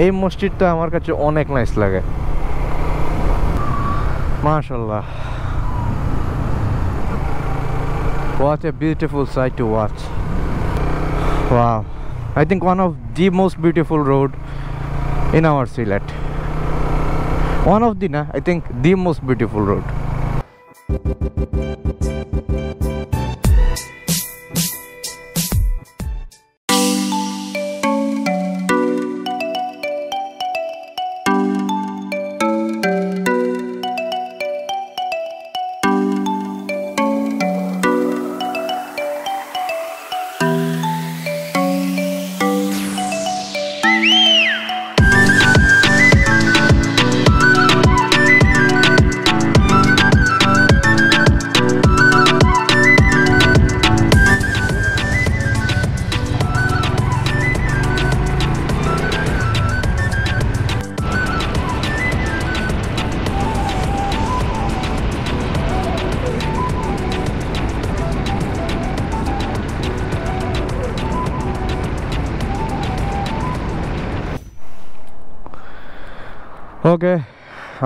এই মসজিদটা আমার কাছে অনেক নাইস লাগে, মাশাআল্লাহ। What a beautiful sight to watch. Wow, I think one of the most beautiful road in our Sylhet. One of the, I think the most beautiful road. ওকে,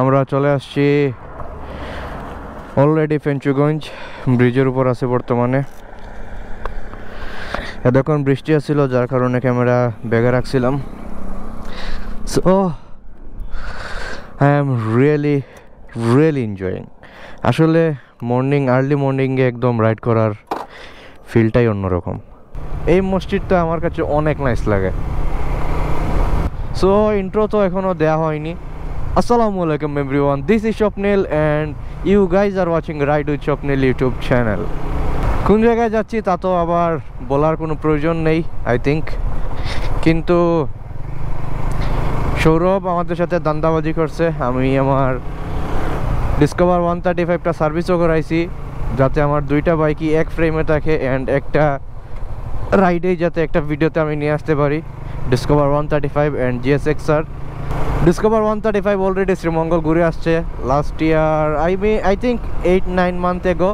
আমরা চলে আসছি অলরেডি ফেঞ্চুগঞ্জ ব্রিজের উপর আছে বর্তমানে। এতক্ষণ বৃষ্টি আসছিল, যার কারণে ক্যামেরা ব্যাগে রাখছিলাম। So I am really enjoying. আসলে আর্লি মর্নিংয়ে একদম রাইড করার ফিলটাই অন্যরকম। এই মসজিদটা আমার কাছে অনেক নাইস লাগে। সো ইন্ট্রো তো এখনও দেওয়া হয়নি। Assalamualaikum everyone, this is Swapnil and you guys are watching Ride with Swapnil YouTube channel. কোন জায়গায় যাচ্ছি তা তো আবার বলার কোনো প্রয়োজন নেই আই থিঙ্ক, কিন্তু সৌরভ আমাদের সাথে দান্দাবাজি করছে। আমি আমার ডিসকভার 135টা সার্ভিসও করাইছি, যাতে আমার দুইটা বাইকই এক ফ্রেমে থাকে অ্যান্ড একটা রাইডেই যাতে একটা ভিডিওতে আমি নিয়ে আসতে পারি। Discover 135 and GSX-R। Discover 135 already Sreemangal ঘুরে আসছে last year, I think 8-9 month এগো।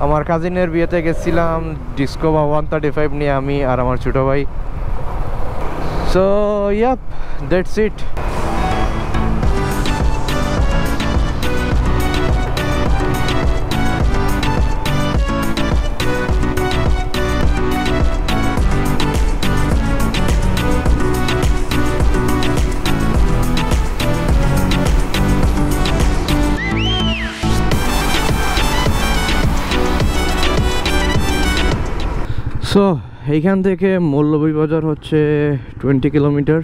আমার কাজিনের বিয়েতে গেছিলাম ডিসকভার 135 নিয়ে, আমি আর আমার ছোটো ভাই। So yup, that's it. So এইখান থেকে মৌলভীবাজার হচ্ছে 20 কিলোমিটার,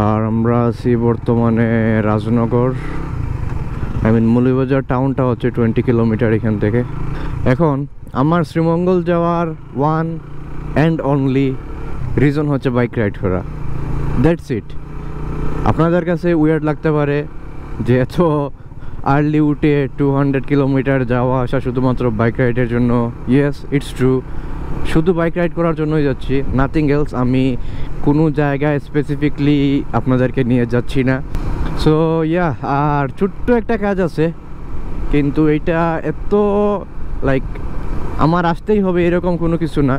আর আমরা আছি বর্তমানে রাজনগর। মৌলভীবাজার টাউনটা হচ্ছে 20 কিলোমিটার এখান থেকে। এখন আমার শ্রীমঙ্গল যাওয়ার ওয়ান অ্যান্ড অনলি রিজন হচ্ছে বাইক রাইড করা, দ্যাটস ইট। আপনাদের কাছে উইয়ার্ড লাগতে পারে যে এত আর্লি উঠে 200 কিলোমিটার যাওয়া আসা শুধুমাত্র বাইক রাইডের জন্য। ইয়েস, ইটস ট্রু, শুধু বাইক রাইড করার জন্যই যাচ্ছি, নাথিং এলস। আমি কোনো জায়গায় স্পেসিফিকলি আপনাদেরকে নিয়ে যাচ্ছি না। সো ইয়া, আর ছোট্ট একটা কাজ আছে, কিন্তু এইটা এত লাইক আমার আসতেই হবে এরকম কোনো কিছু না।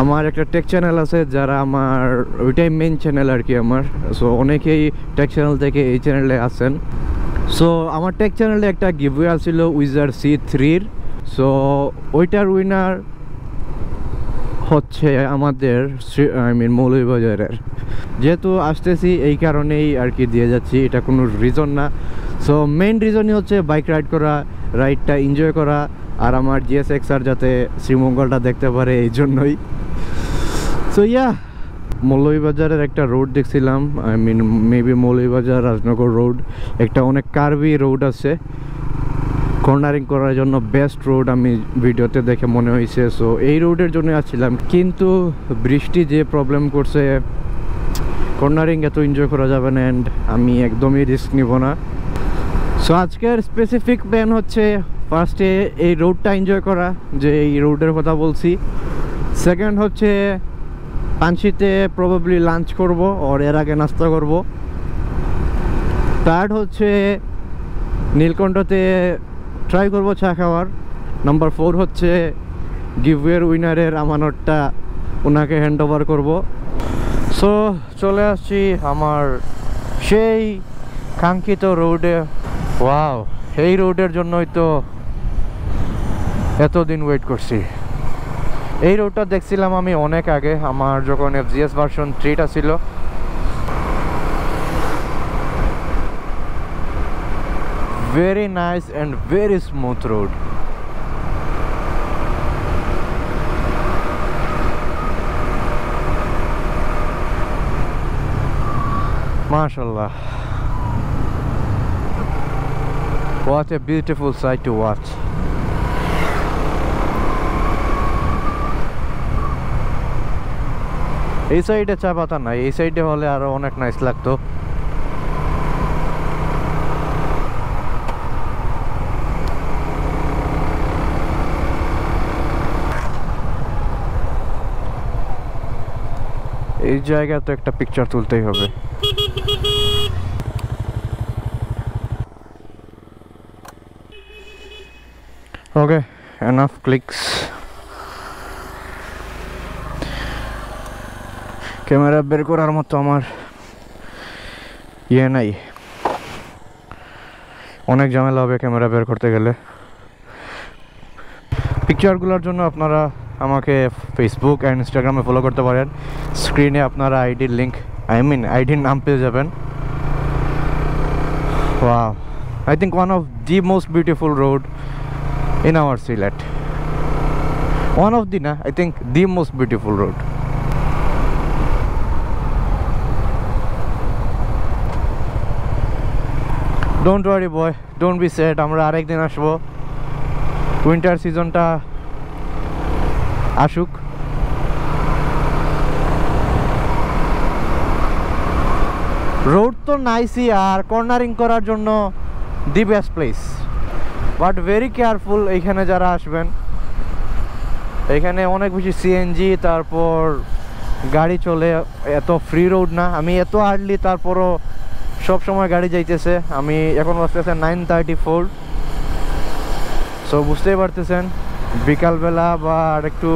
আমার একটা টেক চ্যানেল আছে, যারা আমার ওইটাই মেন চ্যানেল আর কি আমার। সো অনেকেই টেক চ্যানেল থেকে এই চ্যানেলে আসেন। সো আমার টেক চ্যানেলে একটা গিভওয়ে আসছিল উইজার C3-র। সো ওইটার উইনার হচ্ছে আমাদের মৌলভীবাজারের। যেহেতু আসতেছি এই কারণেই আর কি দিয়ে যাচ্ছি, এটা কোনো রিজন না। সো মেইন রিজনই হচ্ছে বাইক রাইড করা, রাইডটা এনজয় করা, আর আমার GSX-R যাতে শ্রীমঙ্গলটা দেখতে পারে, এই জন্যই। সো ইয়া, মৌলভীবাজারের একটা রোড দেখছিলাম, মেবি মৌলভীবাজার রাজনগর রোড, একটা অনেক কার্ভি রোড আছে, কর্নারিং করার জন্য বেস্ট রোড আমি ভিডিওতে দেখে মনে হয়েছে। সো এই রোডের জন্য আসছিলাম, কিন্তু বৃষ্টি যে প্রবলেম করছে, কর্নারিং এত এনজয় করা যাবে না, অ্যান্ড আমি একদমই রিস্ক নিব না। সো আজকের স্পেসিফিক প্ল্যান হচ্ছে ফার্স্টে এই রোডটা এনজয় করা, যে এই রোডের কথা বলছি। সেকেন্ড হচ্ছে পানশিতে প্রবাবলি লাঞ্চ করব, আর এর আগে নাস্তা করব। থার্ড হচ্ছে নীলকণ্ঠতে ট্রাই করব চা খাওয়ার। নাম্বার 4 হচ্ছে গিভওয়ের উইনারের আমানতটা ওনাকে হ্যান্ড ওভার করবো। সো চলে আসছি আমার সেই কাঙ্ক্ষিত রোডে। ওয়াও, এই রোডের জন্যই তো এতদিন ওয়েট করছি। এই রোডটা দেখছিলাম আমি অনেক আগে, আমার যখন FGS ভার্সন 3টা ছিল। Very nice and very smooth road. MashaAllah. What a beautiful sight to watch. এই সাইডে চা পাতা নাই, এই সাইডে হলে আরো অনেক নাইস লাগতো। এই জায়গা তো একটা পিকচার তুলতেই হবে। ওকে, এনাফ ক্লিকস। ক্যামেরা বের করার মতো আমার নাই, অনেক ঝামেলা হবে ক্যামেরা বের করতে গেলে। পিকচারগুলোর জন্য আপনারা আমাকে ফেসবুক অ্যান্ড ইনস্টাগ্রামে ফলো করতে পারেন। স্ক্রিনে আপনারা আইডির লিঙ্ক, আইডির নাম পেয়ে যাবেন। Wow, I think one of the most beautiful road in our Sylhet. One of the, I think the most beautiful road. Don't worry boy, don't be sad. আমরা আরেকদিন আসবো, উইন্টার সিজনটা আসুক। রোড তো নাইসই, আর কর্নারিং করার জন্য the best place, but very careful এইখানে যারা আসবেন। এখানে অনেক বেশি সিএনজি, তারপর গাড়ি চলে, এত ফ্রি রোড না। আমি এত আর্লি, তারপরও সব সময় গাড়ি যাইতেছে। আমি এখন বাজতেছে 9:34। সো বুঝতেই পারতেছেন বিকালবেলা বা আর একটু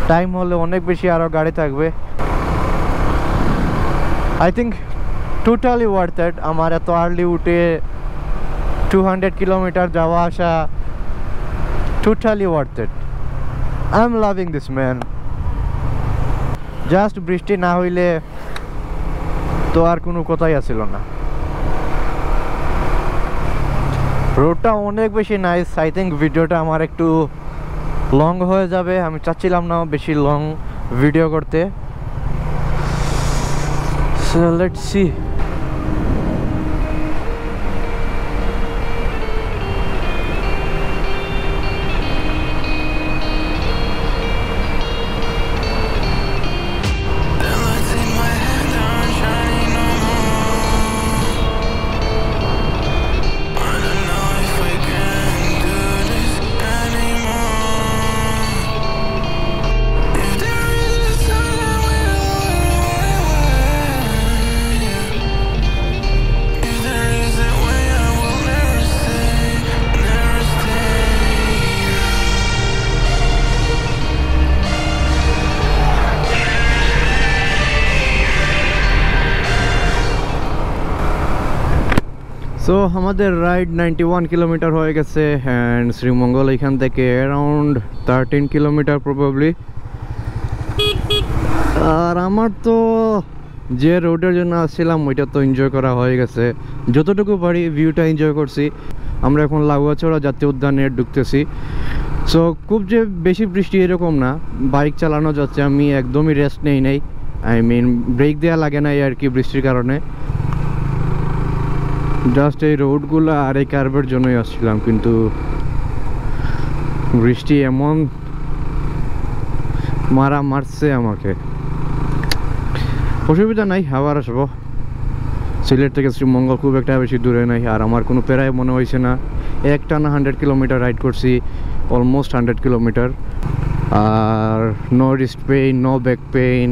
টাইম হলে অনেক বেশি আরও গাড়ি থাকবে। I think totally worth it. আমার এত আর্লি উঠে 200 কিলোমিটার যাওয়া আসা, totally worth it. I am loving this man. Just বৃষ্টি না হইলে তো আর কোনো কথাই আসছিল না। রোডটা অনেক বেশি নাইস। আই থিঙ্ক ভিডিওটা আমার একটু লং হয়ে যাবে, আমি চাচ্ছিলাম না বেশি লং ভিডিও করতে। So let's see. সো আমাদের রাইড 91 কিলোমিটার হয়ে গেছে, অ্যান্ড শ্রীমঙ্গল এখান থেকে অ্যারাউন্ড 13 কিলোমিটার প্রবাবলি। আর আমার তো যে রোডের জন্য আসছিলাম ওইটা তো এনজয় করা হয়ে গেছে, যতটুকু পারি ভিউটা এনজয় করছি। আমরা এখন লাগুয়াছড়া জাতীয় উদ্যানে ঢুকতেছি। সো খুব যে বেশি বৃষ্টি এরকম না, বাইক চালানো যাচ্ছে। আমি একদমই রেস্ট নেই, আই মিন ব্রেক দেওয়া লাগে না আর কি বৃষ্টির কারণে। জাস্ট এই রোডগুলো আর এই কার্ভের জন্যই আসছিলাম, কিন্তু বৃষ্টি এমন মারছে আমাকে। অসুবিধা নাই, আবার আসবো। সিলেট থেকে শ্রীমঙ্গল খুব একটা বেশি দূরে নাই, আর আমার কোনো প্যারাই মনে হয়েছে না। একটানা 100 কিলোমিটার রাইড করছি, অলমোস্ট 100 কিলোমিটার, আর no wrist pain, no back pain.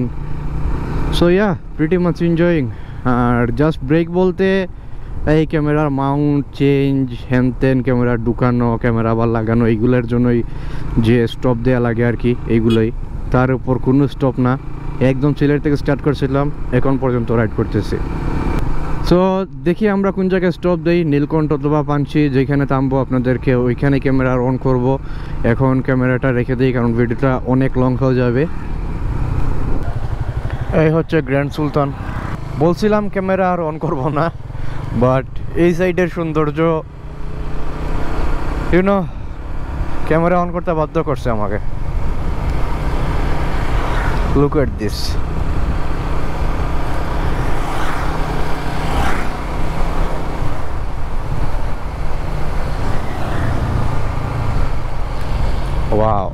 So yeah, pretty much enjoying. আর জাস্ট ব্রেক বলতে এই ক্যামেরার মাউন্ট চেঞ্জ, হ্যান ত্যান, ক্যামেরা ঢুকানো, ক্যামেরা আবার লাগানো, এইগুলোর জন্যই যে স্টপ দেওয়া লাগে আর কি, এইগুলোই। তার উপর কোনো স্টপ না, একদম সিলেট থেকে স্টার্ট করছিলাম, এখন পর্যন্ত রাইড করতেছি। সো দেখি আমরা কোন জায়গায় স্টপ দেই, নীলকণ্ঠ অথবা পাঞ্চি, যেখানে থামবো আপনাদেরকে ওইখানে ক্যামেরা অন করব। এখন ক্যামেরাটা রেখে দিই কারণ ভিডিওটা অনেক লং হয়ে যাবে। এই হচ্ছে গ্র্যান্ড সুলতান। বলছিলাম ক্যামেরা আর অন করব না, বাট এই সাইডের সৌন্দর্য ইউনো ক্যামেরা অন করতে বাধ্য করছে আমাকে। Look at this. ওয়াও,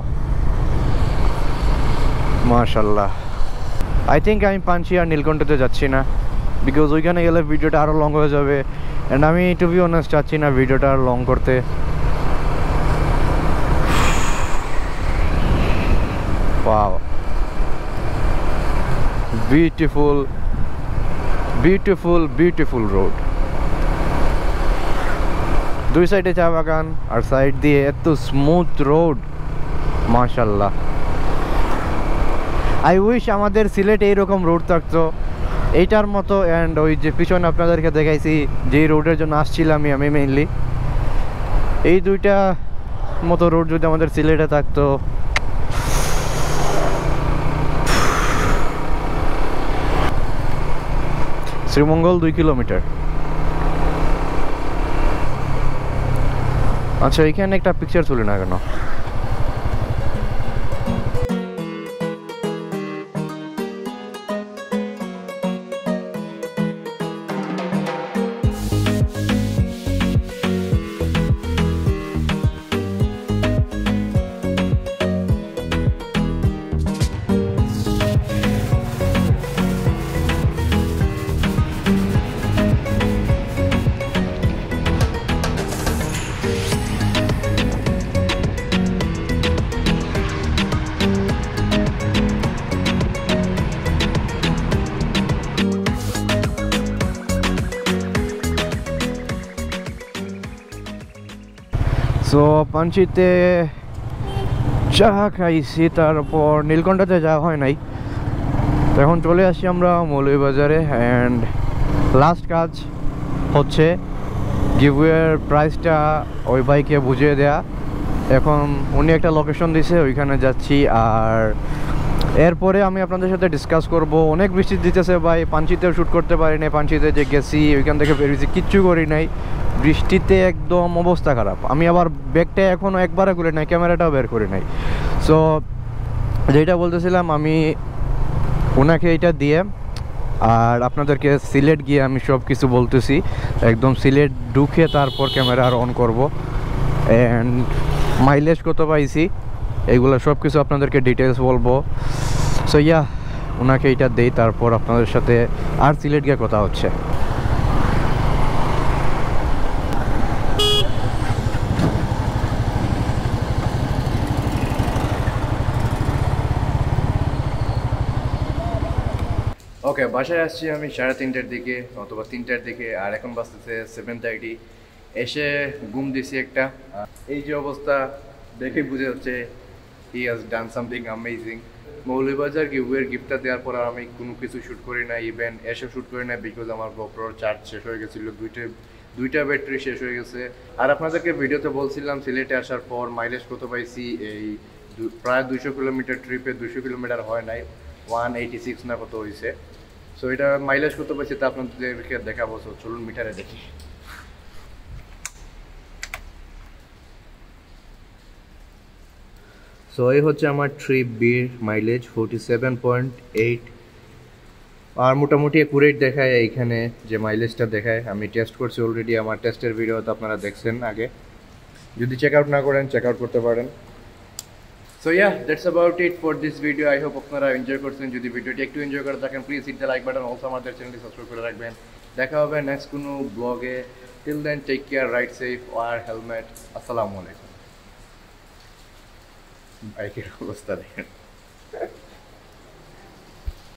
মাশাআল্লাহ। আই থিঙ্ক আমি পাঞ্চি আর নীলকণ্ঠতে যাচ্ছি না, বিকজ ওইখানে গেলে ভিডিওটা আরও লং হয়ে যাবে, অ্যান্ড আমি টু বি অনেস্ট চাচ্ছি না ভিডিওটা আর লং করতে। Wow, beautiful beautiful beautiful road. দুই সাইডে চা বাগান আর সাইড দিয়ে এত স্মুথ রোড, মাশাআল্লাহ। আই উইশ আমাদের সিলেটে এইরকম রোড থাকতো এইটার মতো। অ্যান্ড ওই যে পিছনে আপনাদেরকে দেখাইছি যেই রোডের জন্য আসছিলাম আমি মেইনলি, এই দুইটা মতো রোড যদি আমাদের সিলেটে থাকতো। শ্রীমঙ্গল 2 কিলোমিটার। আচ্ছা, এখানে একটা পিকচার তুলি না কেন? সো পাঞ্চিতে চা খাইছি, তারপর নীলকণ্ঠতে যাওয়া হয় নাই। তো এখন চলে আসি আমরা মৌলভীবাজারে, অ্যান্ড লাস্ট কাজ হচ্ছে গিভওয়ের প্রাইসটা ওই বাইকে বুঝিয়ে দেয়া। এখন উনি একটা লোকেশন দিছে, ওইখানে যাচ্ছি। আর এরপরে আমি আপনাদের সাথে ডিসকাস করব। অনেক বৃষ্টি দিতেছে ভাই, পাঞ্চিতেও শ্যুট করতে পারি নাই। পাঞ্চিতে যে গেছি ওইখান থেকে বেরিয়েছি, কিচ্ছু করি নাই, বৃষ্টিতে একদম অবস্থা খারাপ। আমি আবার ব্যাগটা এখনও একবারে খুলে নাই, ক্যামেরাটাও বের করে নাই। সো যেটা বলতেছিলাম, আমি ওনাকে এটা দিয়ে আর আপনাদেরকে সিলেট গিয়ে আমি সব কিছু বলতেছি। একদম সিলেট ঢুকে তারপর ক্যামেরা আর অন করব, অ্যান্ড মাইলেজ কত পাইছি এইগুলো সব কিছু আপনাদেরকে ডিটেলস বলবো। সো ইয়া, ওনাকে এটা দেই, তারপর আপনাদের সাথে আর সিলেট গিয়ে কথা হচ্ছে। ওকে, বাসায় আসছি আমি 3:30টার দিকে অথবা 3টার দিকে, আর এখন বাজতেছে 7:30। এসে ঘুম দিছি একটা। এই যে অবস্থা দেখে বুঝে যাচ্ছে he has done something amazing. Moulvibazar গিভওয়ের গিফটটা দেওয়ার পর আমি কোনো কিছু শ্যুট করি না, ইভেন এসে শ্যুট করি না, বিকজ আমার গোপ্রোর চার্জ শেষ হয়ে গেছিলো, দুইটা ব্যাটারি শেষ হয়ে গেছে। আর আপনাদেরকে ভিডিওতে বলছিলাম সিলেটে আসার পর মাইলেজ কত পাইছি। এই প্রায় 200 কিলোমিটার ট্রিপে 200 কিলোমিটার হয় নাই, 186 না কত হয়েছে। সো এটা মাইলেজ কত পাইছে তা আপনাদেরকে দেখাবো। সো চলুন মিটারে দেখি। সো এই হচ্ছে আমার ট্রিপ বির মাইলেজ 47.8, আর মোটামুটি অ্যাকুরেট দেখায়। এইখানে যে মাইলেজটা দেখায় আমি টেস্ট করছি অলরেডি, আমার টেস্টের ভিডিওতে আপনারা দেখছেন আগে। যদি চেক আউট না করেন চেক আউট করতে পারেন। So yeah, that's about it for this video. I hope আপনারা এনজয় করছেন। যদি ভিডিওটি একটু এনজয় করে থাকেন please hit the like button, also আমাদের চ্যানেলটি সাবস্ক্রাইব করে রাখবেন। দেখা হবে নেক্সট কোনো ব্লগে। Till then take care, ride safe, wear helmet. আসসালামু আলাইকুম। বাইকের অবস্থা দেখেন।